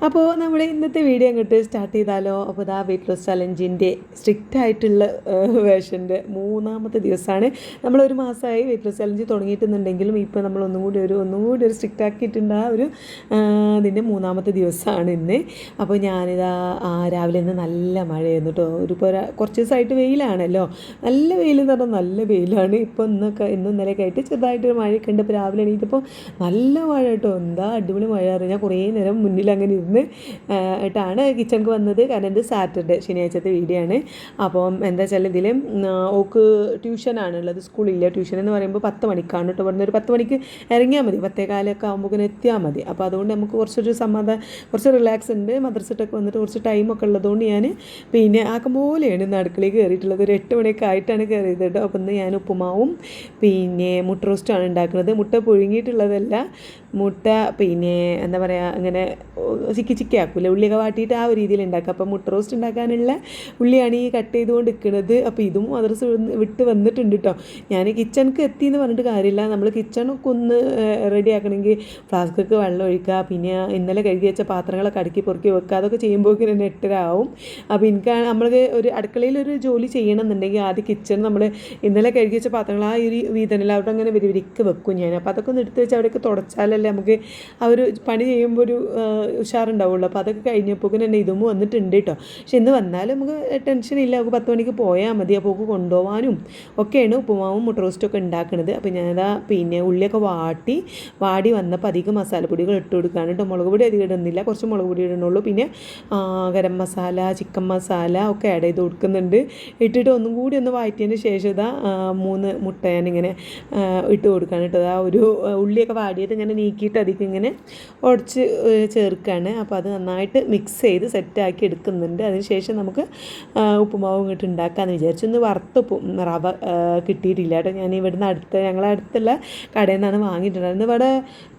അപ്പോൾ നമ്മൾ ഇന്നത്തെ വീഡിയോ അങ്ങോട്ട് സ്റ്റാർട്ട് ചെയ്താലോ. അപ്പോൾ ഇതാ വെയിറ്റ് ലോസ് ചലഞ്ചിൻ്റെ സ്ട്രിക്റ്റ് ആയിട്ടുള്ള വേർഷൻ്റെ മൂന്നാമത്തെ ദിവസമാണ്. നമ്മളൊരു മാസമായി വെയിറ്റ് ലോസ് ചലഞ്ച് തുടങ്ങിയിട്ടുണ്ടെങ്കിലും ഇപ്പോൾ നമ്മൾ ഒന്നും കൂടി ഒരു സ്ട്രിക്റ്റ് ആക്കിയിട്ടുണ്ട്. ഇതിൻ്റെ മൂന്നാമത്തെ ദിവസമാണ് ഇന്ന്. അപ്പോൾ ഞാനിതാ രാവിലെ ഇന്ന് നല്ല മഴയായിരുന്നു കേട്ടോ. കുറച്ച് ദിവസമായിട്ട് വെയിലാണല്ലോ, നല്ല വെയിൽ എന്ന് പറഞ്ഞാൽ നല്ല വെയിലാണ്. ഇപ്പോൾ ഇന്നും ഇന്നലെയൊക്കെ ആയിട്ട് ചെറുതായിട്ടൊരു മഴയൊക്കെ ഉണ്ട്. ഇപ്പോൾ രാവിലെ എണീറ്റപ്പോൾ നല്ല മഴ കേട്ടോ, എന്താ അടിപൊളി മഴ അറിയാം. ഞാൻ കുറേ നേരം മുന്നിൽ അങ്ങനെ ഇരുന്ന് ആയിട്ടാണ് കിച്ചണിക്ക് വന്നത്. കാരണം ഇത് സാറ്റർഡേ ശനിയാഴ്ചത്തെ വീഡിയോ ആണ്. അപ്പം എന്താ വെച്ചാൽ ഇതിൽ ഓക്ക് ട്യൂഷനാണുള്ളത്, സ്കൂളില്ല. ട്യൂഷൻ എന്ന് പറയുമ്പോൾ 10 മണിക്കാണ് കേട്ടോ. ഇവിടുന്ന് ഒരു 10 മണിക്ക് ഇറങ്ങിയാൽ മതി, 10:15 ആകുമ്പോൾ എത്തിയാൽ മതി. അപ്പോൾ അതുകൊണ്ട് നമുക്ക് കുറച്ച് റിലാക്സ് ഉണ്ട്. മദ്രസട്ടൊക്കെ വന്നിട്ട് കുറച്ച് ടൈമൊക്കെ ഉള്ളതുകൊണ്ട് ഞാൻ പിന്നെ ആക്കുമ്പോലെയാണ് ഇന്ന് അടുക്കളയിൽ കയറിയിട്ടുള്ളത്. ഒരു 8 മണിയൊക്കെ ആയിട്ടാണ് കയറിയത് കേട്ടോ. അപ്പോൾ ഇന്ന് ഞാൻ ഉപ്പുമാവും പിന്നെ മുട്ട റോസ്റ്റാണ് ഉണ്ടാക്കുന്നത്. മുട്ട പുഴുങ്ങിയിട്ടുള്ളതല്ല, മുട്ട പിന്നെ എന്താ പറയുക അങ്ങനെ ചിക്കി ആക്കൂല, ഉള്ളിയൊക്കെ വാട്ടിയിട്ട് ആ ഒരു രീതിയിൽ ഉണ്ടാക്കുക. അപ്പോൾ മുട്ട റോസ്റ്റ് ഉണ്ടാക്കാനുള്ള ഉള്ളിയാണ് ഈ കട്ട് ചെയ്തുകൊണ്ട് നിൽക്കുന്നത്. അപ്പോൾ ഇതും മദ്രസ വിട്ട് വന്നിട്ടുണ്ട് കേട്ടോ. ഞാൻ കിച്ചണിക്ക് എത്തിയെന്ന് പറഞ്ഞിട്ട് കാര്യമില്ല. നമ്മൾ കിച്ചണൊക്കെ ഒന്ന് റെഡി ആക്കണമെങ്കിൽ ഫ്ലാസ്കൊക്കെ വെള്ളം ഒഴിക്കുക, പിന്നെ ഇന്നലെ കഴുകി വെച്ച പാത്രങ്ങളൊക്കെ അടുക്കി പൊറുക്കി വെക്കുക. അതൊക്കെ ചെയ്യുമ്പോൾ തന്നെ 8:30 ആവും. അപ്പോൾ നമ്മൾക്ക് ഒരു അടുക്കളയിലൊരു ജോലി ചെയ്യണമെന്നുണ്ടെങ്കിൽ ആദ്യം കിച്ചൺ നമ്മൾ ഇന്നലെ കഴുകി വെച്ച പാത്രങ്ങൾ ആ ഒരു വീതനല്ല അവിടെ അങ്ങനെ വിരിക്ക് വെക്കും ഞാൻ. അപ്പോൾ അതൊക്കെ ഒന്ന് എടുത്ത് വെച്ച് അവിടെയൊക്കെ തുടച്ചാലല്ലേ നമുക്ക് ആ ഒരു പണി ചെയ്യുമ്പോൾ ഒരു ഉഷാറുണ്ടാവുള്ളൂ. അപ്പോൾ അതൊക്കെ കഴിഞ്ഞപ്പോൾ തന്നെ ഇതും വന്നിട്ടുണ്ട് കേട്ടോ. പക്ഷെ ഇന്ന് വന്നാലും നമുക്ക് ടെൻഷനില്ല, നമുക്ക് 10 മണിക്ക് പോയാൽ മതി. അപ്പോൾ കൊണ്ടുപോകാനും ഒക്കെയാണ് ഉപ്പുമാവും മുട്ട റോസ്റ്റും ഒക്കെ ഉണ്ടാക്കുന്നത്. അപ്പോൾ ഞാനതാ പിന്നെ ഉള്ളിയൊക്കെ വാടി വന്നപ്പോൾ അധികം മസാലപ്പൊടികൾ ഇട്ട് കൊടുക്കുകയാണ് കേട്ടോ. മുളക് പൊടി അധികം ഇടുന്നില്ല, കുറച്ച് മുളക് പൊടി ഇടണുള്ളൂ. പിന്നെ ഗരം മസാല, ചിക്കൻ മസാല ഒക്കെ ആഡ് ചെയ്ത് കൊടുക്കുന്നുണ്ട്. ഇട്ടിട്ട് ഒന്നും കൂടി ഒന്ന് വഴറ്റിയതിന് ശേഷം ഇതാ 3 മുട്ട ഞാനിങ്ങനെ ഇട്ട് കൊടുക്കുകയാണ് കേട്ടോ. ആ ഒരു ഉള്ളിയൊക്കെ വാടിയിട്ട് ഇങ്ങനെ നീക്കിയിട്ട് അതിലേക്ക് ഇങ്ങനെ ഉടച്ച് ചേർക്കുകയാണ്. അപ്പോൾ അത് നന്നായിട്ട് മിക്സ് ചെയ്ത് സെറ്റാക്കി എടുക്കുന്നുണ്ട്. അതിനുശേഷം നമുക്ക് ഉപ്പുമാവ് ഇങ്ങോട്ട് ഉണ്ടാക്കാമെന്ന് വിചാരിച്ചു. ഒന്ന് റവ കിട്ടിയിട്ടില്ല കേട്ടോ. ഞാൻ ഇവിടുന്ന് ഞങ്ങളെ അടുത്തുള്ള കടയിൽ നിന്നാണ് വാങ്ങിയിട്ടുണ്ടായിരുന്നത്. ഇവിടെ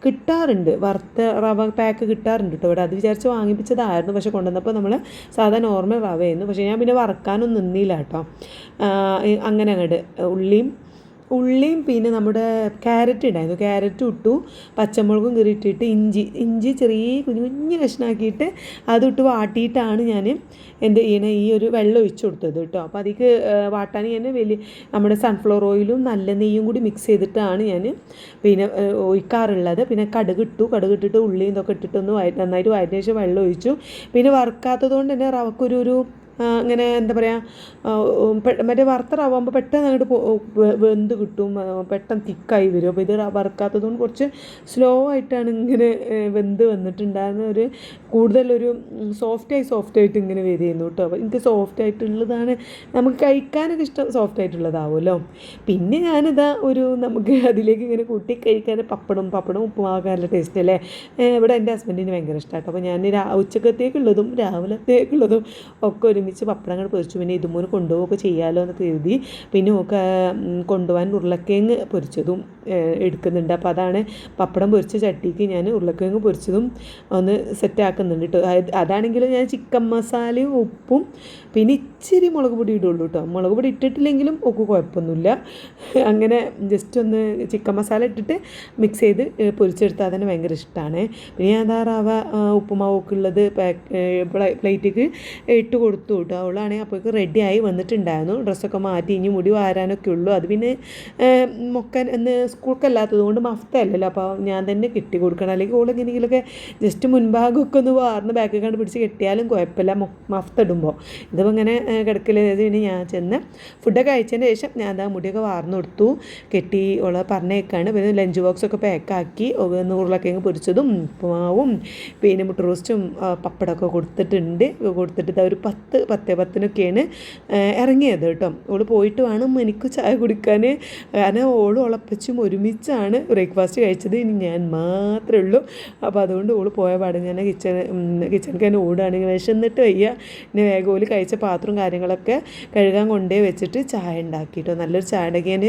കിട്ടാറുണ്ട്, വറുത്ത റവ പാക്ക് കിട്ടാറുണ്ട് കേട്ടോ ഇവിടെ. അത് വിചാരിച്ച് വാങ്ങിപ്പിച്ചതായിരുന്നു. പക്ഷെ കൊണ്ടുവന്നപ്പോൾ നമ്മൾ സാധാ നോർമൽ റവയായിരുന്നു. പക്ഷേ ഞാൻ പിന്നെ വറക്കാനൊന്നും നിന്നില്ല കേട്ടോ. അങ്ങനെ അങ്ങോട്ട് ഉള്ളിയും പിന്നെ നമ്മുടെ ക്യാരറ്റ് ഉണ്ടായിരുന്നു, ക്യാരറ്റും ഇട്ടു, പച്ചമുളകും കീറിയിട്ടിട്ട് ഇഞ്ചി ചെറിയ കുഞ്ഞു കഷ്ണമാക്കിയിട്ട് അതിട്ട് വാട്ടിയിട്ടാണ് ഞാൻ ഈ ഒരു വെള്ളം ഒഴിച്ചു കൊടുത്തത് കേട്ടോ. അപ്പോൾ അതിലേക്ക് വാട്ടാൻ ഞാൻ നമ്മുടെ സൺഫ്ലവർ ഓയിലും നല്ല നെയ്യും കൂടി മിക്സ് ചെയ്തിട്ടാണ് ഞാൻ പിന്നെ ഒഴിക്കാറുള്ളത്. പിന്നെ കടുകിട്ടിട്ട് ഉള്ളിയും ഇതൊക്കെ ഇട്ടിട്ടൊന്ന് നന്നായിട്ട് വഴറ്റിയ ശേഷം വെള്ളം ഒഴിച്ചു. പിന്നെ വറുക്കാത്തത് കൊണ്ട് തന്നെ റവക്കൊരു അങ്ങനെ എന്താ പറയുക, മറ്റേ വറുത്തറാവുമ്പോൾ പെട്ടെന്ന് അങ്ങോട്ട് വെന്ത് കിട്ടും, പെട്ടെന്ന് തിക്കായി വരും. അപ്പോൾ ഇത് വറുക്കാത്തത് കൊണ്ട് കുറച്ച് സ്ലോ ആയിട്ടാണ് ഇങ്ങനെ വെന്ത് വന്നിട്ടുണ്ടായിരുന്ന കൂടുതലൊരു സോഫ്റ്റായിട്ട് ഇങ്ങനെ വരികയായിരുന്നു കേട്ടോ. അപ്പോൾ എനിക്ക് സോഫ്റ്റായിട്ടുള്ളതാണ് നമുക്ക് കഴിക്കാനൊക്കെ ഇഷ്ടം, സോഫ്റ്റായിട്ടുള്ളതാവുമല്ലോ. പിന്നെ ഞാനിതാ നമുക്ക് അതിലേക്ക് ഇങ്ങനെ കൂട്ടി കഴിക്കാൻ പപ്പടം ഉപ്പുമാവൊക്കെ നല്ല ടേസ്റ്റ് അല്ലേ. ഇവിടെ എൻ്റെ ഹസ്ബൻഡിന് ഭയങ്കര ഇഷ്ടമാട്ടോ. അപ്പോൾ ഞാൻ ഉച്ചക്കത്തേക്കുള്ളതും രാവിലത്തേക്കുള്ളതും ഒക്കെ ഒരുമിച്ച് പപ്പടങ്ങൾ പൊരിച്ചു. പിന്നെ ഇതുമൂന്ന് കൊണ്ടുപോകുകയൊക്കെ ചെയ്യാമല്ലോ എന്ന് കരുതി. പിന്നെ ഒക്കെ കൊണ്ടുപോകാൻ ഉരുളക്കിഴങ്ങ് പൊരിച്ചതും എടുക്കുന്നുണ്ട്. അപ്പോൾ അതാണ് പപ്പടം പൊരിച്ച ചട്ടിക്ക് ഞാൻ ഉരുളക്കിഴങ്ങ് പൊരിച്ചതും ഒന്ന് സെറ്റാക്കുന്നുണ്ട് കേട്ടോ. അതാണെങ്കിൽ ഞാൻ ചിക്കൻ മസാലയും ഉപ്പും പിന്നെ ഇച്ചിരി മുളക് പൊടി ഇടുള്ളൂ കേട്ടോ. മുളക് പൊടി ഇട്ടിട്ടില്ലെങ്കിലും ഒക്കെ കുഴപ്പമൊന്നുമില്ല. അങ്ങനെ ജസ്റ്റ് ഒന്ന് ചിക്കൻ മസാല ഇട്ടിട്ട് മിക്സ് ചെയ്ത് പൊരിച്ചെടുത്താൽ തന്നെ ഭയങ്കര ഇഷ്ടമാണ്. പിന്നെ ഞാൻ റവ ഉപ്പുമാവൊക്കെ ഉള്ളത് പ്ലേറ്റിക്ക് ഇട്ട് കൊടുത്തു കേട്ടോ. അവളാണെങ്കിൽ അപ്പോഴേക്ക് റെഡിയായി വന്നിട്ടുണ്ടായിരുന്നു. ഡ്രസ്സൊക്കെ മാറ്റി ഇനി മുടി വാരാനൊക്കെ ഉള്ളൂ. അത് പിന്നെ മൊക്കൻ സ്കൂൾക്കല്ലാത്തത് കൊണ്ട് മഫ്തല്ലല്ലോ, അപ്പോൾ ഞാൻ തന്നെ കെട്ടി കൊടുക്കണം. അല്ലെങ്കിൽ ഓളെങ്ങനെയെങ്കിലുമൊക്കെ ജസ്റ്റ് മുൻഭാഗമൊക്കെ ഒന്ന് വാർന്ന് ബാക്കിൽ കണ്ട് പിടിച്ച് കെട്ടിയാലും കുഴപ്പമില്ല മഫ്ത ഇടുമ്പോൾ. ഇതിപ്പോൾ ഇങ്ങനെ കിടക്കില്ല. പിന്നെ ഞാൻ ചെന്ന് ഫുഡൊക്കെ കഴിച്ചതിന് ശേഷം ഞാൻ മുടിയൊക്കെ വാർന്നു കൊടുത്തു, കെട്ടി ഓളെ പറഞ്ഞേക്കാണ്. പിന്നെ ലഞ്ച് ബോക്സൊക്കെ പാക്കാക്കി ഉരുളക്കിഴങ്ങ് പൊരിച്ചതും ഉപ്പുമാവും പിന്നെ മുട്ട റോസ്റ്റും പപ്പടമൊക്കെ കൊടുത്തിട്ട് ഒരു 10:10:10 ഇറങ്ങിയത് കേട്ടോ. ഓള് പോയിട്ട് വേണം എനിക്ക് ചായ കുടിക്കാൻ. കാരണം ഓളപ്പച്ചും ഒരുമിച്ചാണ് ബ്രേക്ക്ഫാസ്റ്റ് കഴിച്ചത്, ഇനി ഞാൻ മാത്രമേ ഉള്ളൂ. അപ്പോൾ അതുകൊണ്ട് ഓള് പോയ പാട് ഞാൻ കിച്ചണിക്ക് തന്നെ ഓടുകയാണെങ്കിൽ വിശന്നിട്ട് വയ്യ. പിന്നെ വേഗം ഓല് കഴിച്ച പാത്രവും കാര്യങ്ങളൊക്കെ കഴുകാൻ കൊണ്ടേ വെച്ചിട്ട് ചായ ഉണ്ടാക്കിയിട്ടോ. നല്ലൊരു ചായ ഉണ്ടാക്കി. ഞാൻ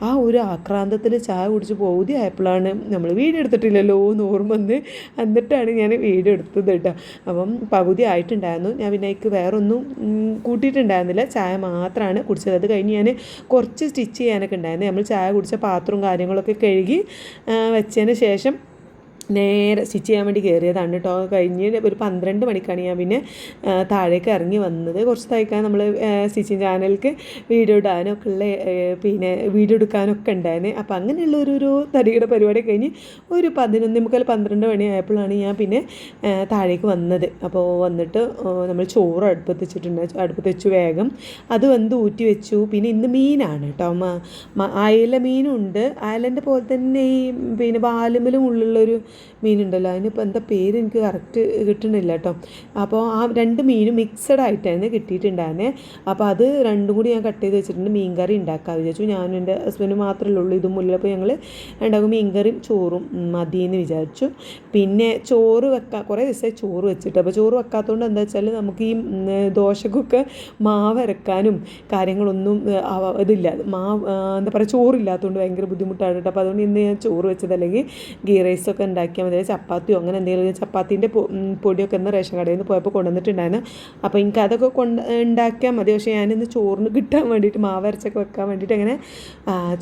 ആ ഒരു ആക്രാന്തത്തിൽ ചായ കുടിച്ച് പകുതി ആയപ്പോഴാണ് നമ്മൾ വീഡിയോ എടുത്തിട്ടില്ലല്ലോ എന്ന് ഓർമ്മ വന്ന്, എന്നിട്ടാണ് ഞാൻ വീഡിയോ എടുത്തത് കേട്ടോ. അപ്പം പകുതി ആയിട്ടുണ്ടായിരുന്നു. ഞാൻ പിന്നെ വേറൊന്നും കൂട്ടിയിട്ടുണ്ടായിരുന്നില്ല, ചായ മാത്രമാണ് കുടിച്ചത്. അത് കഴിഞ്ഞ് ഞാൻ കുറച്ച് സ്റ്റിച്ച് ചെയ്യാനൊക്കെ ഉണ്ടായിരുന്നു. നമ്മൾ ചായ കുടിച്ച പാത്രവും കാര്യങ്ങളൊക്കെ കഴുകി വെച്ചതിന് ശേഷം നേരെ സ്റ്റിച്ച് ചെയ്യാൻ വേണ്ടി കയറിയതാണ് കേട്ടോ. കഴിഞ്ഞ് ഒരു 12 മണിക്കാണ് ഞാൻ പിന്നെ താഴേക്ക് ഇറങ്ങി വന്നത്. കുറച്ച് തയ്ക്കാൻ നമ്മൾ സ്റ്റിച്ചിങ് ചാനലിലേക്ക് വീഡിയോ ഇടാനൊക്കെ ഉള്ള പിന്നെ വീഡിയോ എടുക്കാനൊക്കെ ഉണ്ടായിരുന്നു. അപ്പോൾ അങ്ങനെയുള്ള ഒരു തടിയുടെ പരിപാടി കഴിഞ്ഞ് ഒരു 11:45 മണിയായപ്പോഴാണ് ഞാൻ പിന്നെ താഴേക്ക് വന്നത്. അപ്പോൾ വന്നിട്ട് നമ്മൾ ചോറ് അടുപ്പത്ത് വെച്ചു വേഗം അത് ഊറ്റി വെച്ചു. പിന്നെ ഇന്ന് മീനാണ് കേട്ടോ, അയല മീനുണ്ട്. അയലൻ്റെ പോലെ തന്നെ ഈ പിന്നെ വാലുമലും ഉള്ളുള്ളൊരു മീനുണ്ടല്ലോ, അതിനിപ്പോൾ എന്താ പേര് എനിക്ക് കറക്റ്റ് കിട്ടണില്ല കേട്ടോ. അപ്പോൾ ആ 2 മീനും മിക്സഡ് ആയിട്ടാണ് കിട്ടിയിട്ടുണ്ടായിരുന്നത്. അപ്പോൾ അത് രണ്ടും കൂടി ഞാൻ കട്ട് ചെയ്ത് വെച്ചിട്ടുണ്ട്. മീൻ കറി ഉണ്ടാക്കാമെന്ന് വിചാരിച്ചു. ഞാനും എൻ്റെ ഹസ്ബൻഡും മാത്രമേ ഉള്ളൂ ഇതും മുന്നിൽ. അപ്പോൾ ഞങ്ങൾ ഉണ്ടാക്കും മീൻകറിയും ചോറും മതിയെന്ന് വിചാരിച്ചു. പിന്നെ ചോറ് കുറേ ദിവസമായി ചോറ് വെച്ചിട്ട്. അപ്പോൾ ചോറ് വെക്കാത്തതുകൊണ്ട് എന്താ വെച്ചാൽ നമുക്ക് ഈ ദോശക്കൊക്കെ മാവ് അരക്കാനും കാര്യങ്ങളൊന്നും ഇതില്ല, എന്താ പറയുക, ചോറില്ലാത്തതുകൊണ്ട് ഭയങ്കര ബുദ്ധിമുട്ടാണ് കേട്ടോ. അപ്പോൾ അതുകൊണ്ട് ഇന്ന് ഞാൻ ചോറ് വെച്ചത്, അല്ലെങ്കിൽ ഗീ റൈസൊക്കെ ഉണ്ടാക്കിയാൽ മതി, ചപ്പാത്തിയോ അങ്ങനെ എന്തെങ്കിലും. ചപ്പാത്തീൻ്റെ പൊടിയൊക്കെ ഇന്ന് റേഷൻ കടയിൽ നിന്ന് പോയപ്പോൾ കൊണ്ടുവന്നിട്ടുണ്ടായിരുന്നു. അപ്പോൾ എനിക്ക് അതൊക്കെ ഉണ്ടാക്കിയാൽ മതി. പക്ഷേ ഞാനിന്ന് ചോറിന് കിട്ടാൻ വേണ്ടിയിട്ട് മാവ് അരച്ചൊക്കെ വെക്കാൻ വേണ്ടിയിട്ട് അങ്ങനെ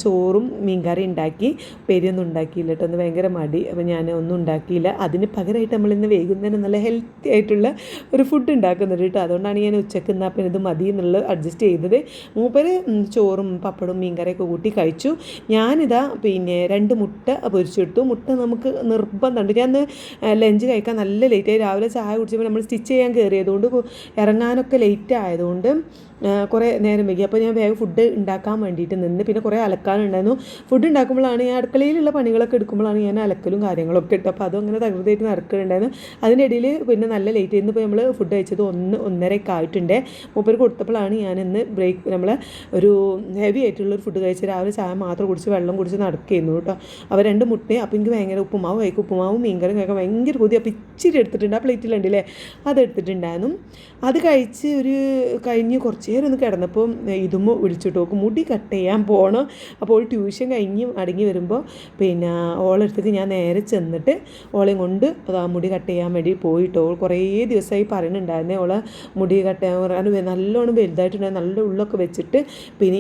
ചോറും മീൻകറി ഉണ്ടാക്കി. പെരിയൊന്നും ഉണ്ടാക്കിയില്ല കേട്ടോ, ഒന്ന് ഭയങ്കര മടി. അപ്പോൾ ഞാൻ ഒന്നും ഉണ്ടാക്കിയില്ല. അതിന് പകരമായിട്ട് നമ്മളിന്ന് വൈകുന്നേരം നല്ല ഹെൽത്തി ആയിട്ടുള്ള ഒരു ഫുഡ് ഉണ്ടാക്കുന്നുണ്ട് കേട്ടോ. അതുകൊണ്ടാണ് ഞാൻ ഉച്ചക്ക് എന്നാൽ പിന്നെ ഇത് മതി എന്നുള്ളത് അഡ്ജസ്റ്റ് ചെയ്തത്. മൂപ്പര് ചോറും പപ്പടും മീൻകറിയൊക്കെ കൂട്ടി കഴിച്ചു. ഞാനിതാ പിന്നെ 2 മുട്ട പൊരിച്ചെടുത്തു. മുട്ട നമുക്ക് നിർബന്ധമുണ്ട്. ഞാൻ ലഞ്ച് കഴിക്കാൻ നല്ല ലേറ്റായി. രാവിലെ ചായ കുടിച്ചപ്പോൾ നമ്മൾ സ്റ്റിച്ച് ചെയ്യാൻ കയറിയതുകൊണ്ട് ഇറങ്ങാനൊക്കെ ലേറ്റ് ആയതുകൊണ്ട് കുറേ നേരം വൈകി. അപ്പോൾ ഞാൻ വേഗം ഫുഡ് ഉണ്ടാക്കാൻ വേണ്ടിയിട്ട് നിന്ന്. പിന്നെ കുറേ അലക്കാനുണ്ടായിരുന്നു. ഫുഡ് ഉണ്ടാക്കുമ്പോഴാണ് ഞാൻ അടുക്കളയിലുള്ള പണികളൊക്കെ എടുക്കുമ്പോഴാണ് ഞാൻ അലക്കലും കാര്യങ്ങളൊക്കെ ഇട്ടു. അപ്പോൾ അതും അങ്ങനെ തകൃതിയായിട്ട് നടക്കുന്നുണ്ടായിരുന്നു. അതിൻ്റെ ഇടയിൽ പിന്നെ നല്ല ലേറ്റ് ആയിരുന്നു. ഇപ്പോൾ നമ്മൾ ഫുഡ് കഴിച്ചത് 1:30 ആയിട്ടുണ്ട്. മൂപ്പര് കൊടുത്തപ്പോഴാണ് ഞാനിന്ന് നമ്മൾ ഒരു ഹെവി ആയിട്ടുള്ളൊരു ഫുഡ് കഴിച്ച് രാവിലെ ചായ മാത്രം കുടിച്ച് വെള്ളം കുടിച്ച് നടക്കുകയായിരുന്നു കേട്ടോ. അപ്പോൾ 2 മുട്ടയും. അപ്പോൾ എനിക്ക് ഭയങ്കര ഉപ്പുമാവും മീൻകറിയും കഴിക്കാൻ ഭയങ്കര കൊതി. അപ്പോൾ ഇച്ചിരി എടുത്തിട്ടുണ്ട്, ആ പ്ലേറ്റിലുണ്ടല്ലേ, അതെടുത്തിട്ടുണ്ടായിരുന്നു. അത് കഴിച്ച് കഴിഞ്ഞ് കുറച്ച് നേരം ഒന്ന് കിടന്നപ്പോൾ ഇതും വിളിച്ചിട്ട് നോക്കും മുടി കട്ട് ചെയ്യാൻ പോകണം. അപ്പോൾ ട്യൂഷൻ കഴിഞ്ഞ് അടങ്ങി വരുമ്പോൾ പിന്നെ ഓളെടുത്തേക്ക് ഞാൻ നേരെ ചെന്നിട്ട് ഓളെയും കൊണ്ട് മുടി കട്ട് ചെയ്യാൻ വേണ്ടി പോയിട്ടോ. കുറേ ദിവസമായി പറയുന്നുണ്ടായിരുന്നേ ഓളെ മുടി കട്ട് ചെയ്യാൻ പറയാൻ. നല്ലോണം വലുതായിട്ടുണ്ടായിരുന്നു, നല്ല ഉള്ളൊക്കെ വെച്ചിട്ട്. പിന്നെ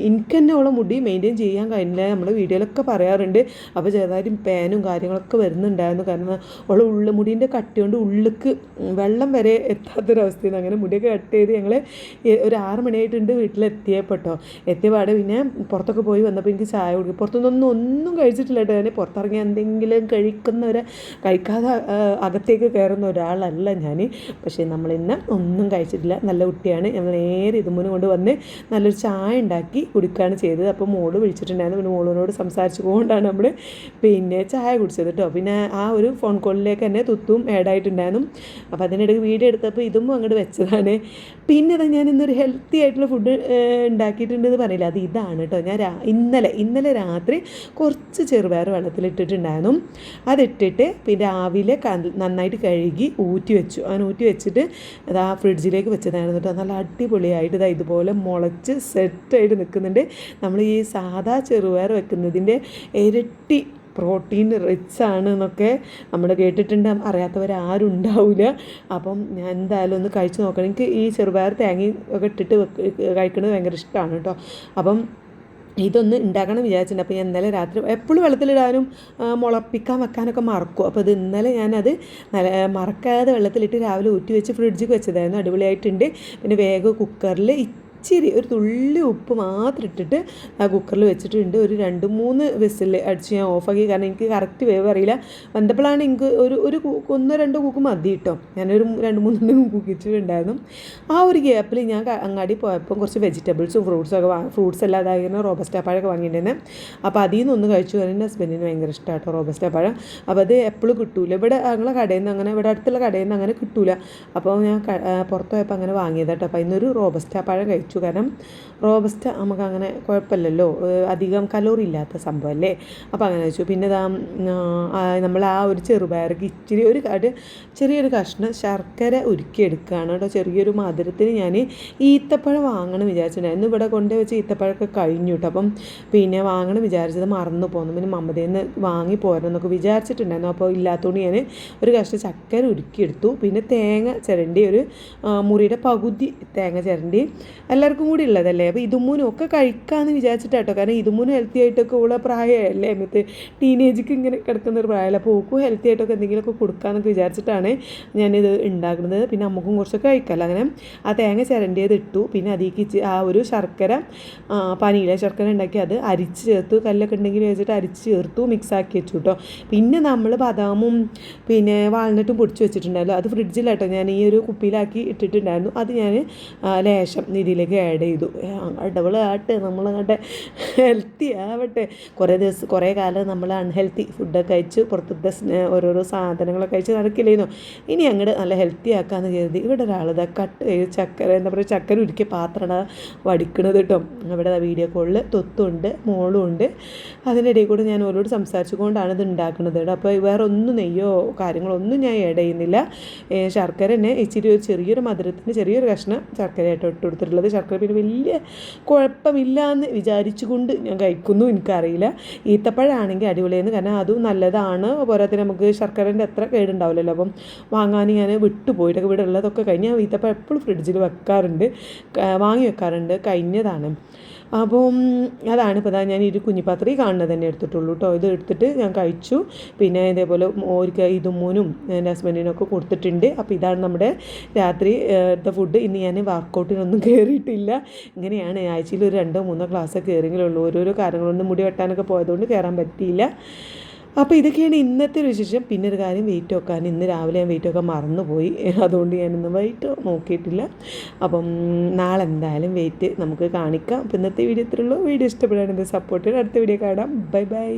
എനിക്ക് തന്നെ ഓളെ മുടി മെയിൻറ്റെയിൻ ചെയ്യാൻ കഴിഞ്ഞില്ല. നമ്മൾ വീഡിയോയിലൊക്കെ പറയാറുണ്ട്. അപ്പോൾ ചെറുതായിട്ട് പേനും കാര്യങ്ങളൊക്കെ വരുന്നുണ്ടായിരുന്നു. കാരണം ഓളെ മുടീൻ്റെ കട്ടി കൊണ്ട് ഉള്ളിലേക്ക് വെള്ളം വരെ എത്താത്തൊരവസ്ഥയിൽ അങ്ങനെ മുടിയൊക്കെ കട്ട് ചെയ്ത് ഞങ്ങൾ ഒരു 6 മണിയായിട്ടുണ്ട് വീട്ടിലെത്തിയപ്പെട്ടോ. എത്തിയപാടെ പിന്നെ പുറത്തൊക്കെ പോയി വന്നപ്പോൾ എനിക്ക് ചായ കുടിക്കും. പുറത്തുനിന്നൊന്നും ഒന്നും കഴിച്ചിട്ടില്ല കേട്ടോ. ഞാൻ പുറത്തിറങ്ങി എന്തെങ്കിലും കഴിക്കാതെ അകത്തേക്ക് കയറുന്ന ഒരാളല്ല ഞാൻ. പക്ഷേ നമ്മളിന്ന് ഒന്നും കഴിച്ചിട്ടില്ല. നല്ല കുട്ടിയാണ്. ഞങ്ങൾ നേരെ ഇതുമുന്ന് കൊണ്ട് വന്ന് നല്ലൊരു ചായ ഉണ്ടാക്കി കുടിക്കുകയാണ് ചെയ്തത്. അപ്പോൾ മോള് വിളിച്ചിട്ടുണ്ടായിരുന്നു. പിന്നെ മോളിനോട് സംസാരിച്ചുകൊണ്ടാണ് നമ്മൾ പിന്നെ ചായ കുടിച്ചത് കേട്ടോ. പിന്നെ ആ ഒരു ഫോൺ കോളിലേക്ക് തന്നെ തുത്തും ആഡായിട്ടുണ്ടായിരുന്നു. അപ്പോൾ അതിനിടയ്ക്ക് വീഡിയോ എടുത്തപ്പോൾ ഇതും അങ്ങോട്ട് വെച്ചതാണ്. പിന്നെ അത് ഞാൻ ഇന്നൊരു ഹെൽത്തി ആയിട്ടുള്ള ഫുഡ് ഉണ്ടാക്കിയിട്ടുണ്ടെന്ന് പറയില്ല, അത് ഇതാണ് കേട്ടോ. ഞാൻ ഇന്നലെ രാത്രി കുറച്ച് ചെറുപയർ വെള്ളത്തിലിട്ടിട്ടുണ്ടായിരുന്നു. അതിട്ടിട്ട് പിന്നെ രാവിലെ നന്നായിട്ട് കഴുകി ഊറ്റി വെച്ചു. അങ്ങനെ ഊറ്റി വെച്ചിട്ട് അത് ആ ഫ്രിഡ്ജിലേക്ക് വെച്ചതായിരുന്നു കേട്ടോ. നല്ല അടിപൊളിയായിട്ട് ഇതുപോലെ മുളച്ച് സെറ്റായിട്ട് നിൽക്കുന്നുണ്ട്. നമ്മൾ ഈ സാധാ ചെറുപയർ വെക്കുന്നതിൻ്റെ ഇരട്ടി പ്രോട്ടീൻ റിച്ച് ആണ് എന്നൊക്കെ നമ്മൾ കേട്ടിട്ടുണ്ട്. അറിയാത്തവരാരും ഉണ്ടാവില്ല. അപ്പം ഞാൻ എന്തായാലും ഒന്ന് കഴിച്ച് നോക്കണം. എനിക്ക് ഈ ചെറുപയർ തേങ്ങയും ഒക്കെ ഇട്ടിട്ട് കഴിക്കുന്നത് ഭയങ്കര ഇഷ്ടമാണ് കേട്ടോ. അപ്പം ഇതൊന്ന് ഉണ്ടാക്കണം വിചാരിച്ചിട്ടുണ്ട്. അപ്പോൾ ഞാൻ ഇന്നലെ രാത്രി എപ്പോഴും വെള്ളത്തിലിടാനും മുളപ്പിക്കാൻ വെക്കാനൊക്കെ മറക്കും. അപ്പോൾ ഇത് ഇന്നലെ ഞാനത് മറക്കാതെ വെള്ളത്തിലിട്ട് രാവിലെ ഊറ്റി വെച്ച് ഫ്രിഡ്ജിൽ വെച്ചതായിരുന്നു. അടിപൊളിയായിട്ടുണ്ട്. പിന്നെ വേഗം കുക്കറിൽ ഇച്ചിരി ഒരു തുള്ളി ഉപ്പ് മാത്രം ഇട്ടിട്ട് ആ കുക്കറിൽ വെച്ചിട്ടുണ്ട്. ഒരു 2-3 വിസിൽ അടിച്ച് ഞാൻ ഓഫാക്കി. കാരണം എനിക്ക് കറക്റ്റ് വേവ് അറിയില്ല. വന്നപ്പോഴാണ് എനിക്ക് ഒരു 1-2 കൂക്ക് മതി കേട്ടോ. ഞാനൊരു 2-3 കൂക്കിച്ചിട്ടുണ്ടായിരുന്നു. ആ ഒരു ഗ്യാപ്പിൽ ഞാൻ അങ്ങാടി പോയപ്പോൾ കുറച്ച് വെജിറ്റബിൾസും ഫ്രൂട്ട്സ് എല്ലാം അതായിരുന്നു റോബസ്റ്റ പഴമൊക്കെ വാങ്ങിയിട്ടുണ്ടായിരുന്നു. അപ്പോൾ അതിൽ നിന്നൊന്ന് കഴിച്ചു. എൻ്റെ ഹസ്ബൻഡിന് ഭയങ്കര ഇഷ്ടമാട്ടോ റോബസ്റ്റ പഴം. അപ്പോൾ അത് എപ്പോഴും കിട്ടൂല ഇവിടെ. ഞങ്ങളെ കടയിൽ നിന്ന് അങ്ങനെ ഇവിടെ അടുത്തുള്ള കടയിൽ നിന്ന് അങ്ങനെ കിട്ടൂല. അപ്പോൾ ഞാൻ പുറത്ത് പോയപ്പോൾ അങ്ങനെ വാങ്ങിയത് കേട്ടോ. അപ്പോൾ ഇന്നൊരു റോബസ്റ്റ പഴം കഴിച്ചു. കാരണം റോബസ്റ്റ നമുക്ക് അങ്ങനെ കുഴപ്പമില്ലല്ലോ, അധികം കലോറി ഇല്ലാത്ത സംഭവമല്ലേ. അപ്പോൾ അങ്ങനെ വെച്ചു. പിന്നെ നമ്മൾ ആ ഒരു ചെറുപയർക്ക് ഇച്ചിരി ചെറിയൊരു കഷ്ണം ശർക്കര ഉരുക്കിയെടുക്കുകയാണ് കേട്ടോ. ചെറിയൊരു മധുരത്തിന് ഞാൻ ഈത്തപ്പഴം വാങ്ങണം വിചാരിച്ചിട്ടുണ്ടായിരുന്നു. ഇവിടെ കൊണ്ടുവച്ച് ഈത്തപ്പഴമൊക്കെ കഴിഞ്ഞു കേട്ടോ. അപ്പം പിന്നെ വാങ്ങണം വിചാരിച്ചത് മറന്നു പോന്നു. പിന്നെ മമ്മതയിൽ നിന്ന് വാങ്ങി പോരണമെന്നൊക്കെ വിചാരിച്ചിട്ടുണ്ടായിരുന്നു. അപ്പോൾ ഇല്ലാത്തതുകൊണ്ട് ഞാൻ ഒരു കഷ്ണം ചക്കര ഉരുക്കിയെടുത്തു. പിന്നെ തേങ്ങ ചിരണ്ടി, ഒരു മുറിയുടെ പകുതി തേങ്ങ ചിരണ്ടി, എല്ലാവർക്കും കൂടി ഉള്ളതല്ലേ. അപ്പോൾ ഇതുമ്മൂനും ഒക്കെ കഴിക്കാമെന്ന് വിചാരിച്ചിട്ടാട്ടോ. കാരണം ഇതുമ്മൂനും ഹെൽത്തി ആയിട്ടൊക്കെ ഉള്ള പ്രായമല്ലേ, എന്നിട്ട് ടീനേജിക്ക് ഇങ്ങനെ കിടക്കുന്നൊരു പ്രായമല്ല. അപ്പോൾ ഓക്കും ഹെൽത്തി ആയിട്ടൊക്കെ എന്തെങ്കിലുമൊക്കെ കൊടുക്കാമെന്നൊക്കെ വിചാരിച്ചിട്ടാണ് ഞാനിത് ഉണ്ടാക്കുന്നത്. പിന്നെ നമുക്കും കുറച്ചൊക്കെ കഴിക്കാമല്ലോ. അങ്ങനെ ആ തേങ്ങ ചിരണ്ടിയത് ഇട്ടു. പിന്നെ അതിലേക്ക് ആ ഒരു ശർക്കര, പനിയിലെ ശർക്കര ഉണ്ടാക്കി അത് അരിച്ച് ചേർത്തു. കല്ലൊക്കെ ഉണ്ടെങ്കിൽ വെച്ചിട്ട് അരിച്ച് ചേർത്തു, മിക്സാക്കി വെച്ചു കേട്ടോ. പിന്നെ നമ്മൾ ബദാമും പിന്നെ വാൾനട്ടും പൊടിച്ച് വെച്ചിട്ടുണ്ടായിരുന്നു. അത് ഫ്രിഡ്ജിലാട്ടോ ഞാൻ ഈ ഒരു കുപ്പിയിലാക്കി ഇട്ടിട്ടുണ്ടായിരുന്നു. അത് ഞാൻ ലേശം ഇതിലേക്ക് ആഡ് ചെയ്തു. ഡബിൾ ആട്ടെ, നമ്മളങ്ങോട്ടെ ഹെൽത്തി ആവട്ടെ. കുറേ കാലം നമ്മൾ അൺഹെൽത്തി ഫുഡൊക്കെ കഴിച്ച് പുറത്തത്തെ ഓരോരോ സാധനങ്ങളൊക്കെ കഴിച്ച് നടക്കില്ലായിരുന്നു. ഇനി അങ്ങോട്ട് നല്ല ഹെൽത്തി ആക്കാമെന്ന് കരുതി ഇവിടെ ഒരാളിതാ ചക്കര എന്താ പറയുക, ചക്കര ഉരുക്കിയ പാത്രമാണ് വടിക്കണത് കേട്ടോ. ഇവിടെ വീഡിയോ കോളിൽ തൊത്തുണ്ട്, മോളും ഉണ്ട്. അതിനിടയിൽ കൂടെ ഞാൻ ഓരോട് സംസാരിച്ചു കൊണ്ടാണ് ഇത് ഉണ്ടാക്കുന്നത് കേട്ടോ. അപ്പോൾ വേറെ ഒന്നും നെയ്യോ കാര്യങ്ങളൊന്നും ഞാൻ ആഡ് ചെയ്യുന്നില്ല. ശർക്കര തന്നെ ഇച്ചിരി ഒരു ചെറിയൊരു മധുരത്തിന് ചെറിയൊരു കഷ്ണം ശർക്കരയായിട്ട് ഇട്ട് കൊടുത്തിട്ടുള്ളത്. ശർക്കര പിന്നെ വലിയ കുഴപ്പമില്ല എന്ന് വിചാരിച്ചുകൊണ്ട് ഞാൻ കഴിക്കുന്നു. എനിക്കറിയില്ല. ഈത്തപ്പഴമാണെങ്കിൽ അടിപൊളിയായിരുന്നു, കാരണം അതും നല്ലതാണ്. പോരാത്തിന് നമുക്ക് ശർക്കരൻ്റെ അത്ര കേടുണ്ടാവില്ലല്ലോ. അപ്പം വാങ്ങാൻ ഞാൻ വിട്ടുപോയിട്ടൊക്കെ ഇവിടെ ഉള്ളതൊക്കെ കഴിഞ്ഞ് ഞാൻ ഈത്തപ്പഴം എപ്പോഴും ഫ്രിഡ്ജിൽ വെക്കാറുണ്ട്, വാങ്ങി വെക്കാറുണ്ട്. കഴിഞ്ഞതാണ്. അപ്പം അതാണ് ഇപ്പോൾ ഞാൻ ഒരു കുഞ്ഞിപ്പാത്രം കാണുന്നത് തന്നെ എടുത്തിട്ടുള്ളൂ കേട്ടോ. ഇത് എടുത്തിട്ട് ഞാൻ കഴിച്ചു. പിന്നെ ഇതേപോലെ ഒരിക്കൽ ഇതുമ്മൂനും എൻ്റെ ഹസ്ബൻഡിനൊക്കെ കൊടുത്തിട്ടുണ്ട്. അപ്പോൾ ഇതാണ് നമ്മുടെ രാത്രി ഫുഡ്. ഇന്ന് ഞാൻ വർക്കൗട്ടിനൊന്നും കയറിയിട്ടില്ല. ഇങ്ങനെയാണ് ആഴ്ചയിൽ ഒരു 2-3 ക്ലാസ്സൊക്കെ കയറിയെങ്കിലുള്ളൂ. ഓരോരോ കാര്യങ്ങളൊന്നും മുടി വെട്ടാനൊക്കെ പോയതുകൊണ്ട് കയറാൻ പറ്റിയില്ല. അപ്പോൾ ഇതൊക്കെയാണ് ഇന്നത്തെ ഒരു വിശേഷം. പിന്നെ ഒരു കാര്യം, വെയിറ്റ് വെക്കാൻ ഇന്ന് രാവിലെ ഞാൻ വെയിറ്റ് വെക്കാൻ മറന്നുപോയി. അതുകൊണ്ട് ഞാനിന്ന് വെയിറ്റ് നോക്കിയിട്ടില്ല. അപ്പം നാളെ എന്തായാലും വെയിറ്റ് നമുക്ക് കാണിക്കാം. അപ്പോൾ ഇന്നത്തെ വീഡിയോ ഇത്രയുള്ളൂ. വീഡിയോ ഇഷ്ടപ്പെടുകയാണെങ്കിൽ സപ്പോർട്ട് ചെയ്ത് അടുത്ത വീഡിയോ കാണാം. Bye bye.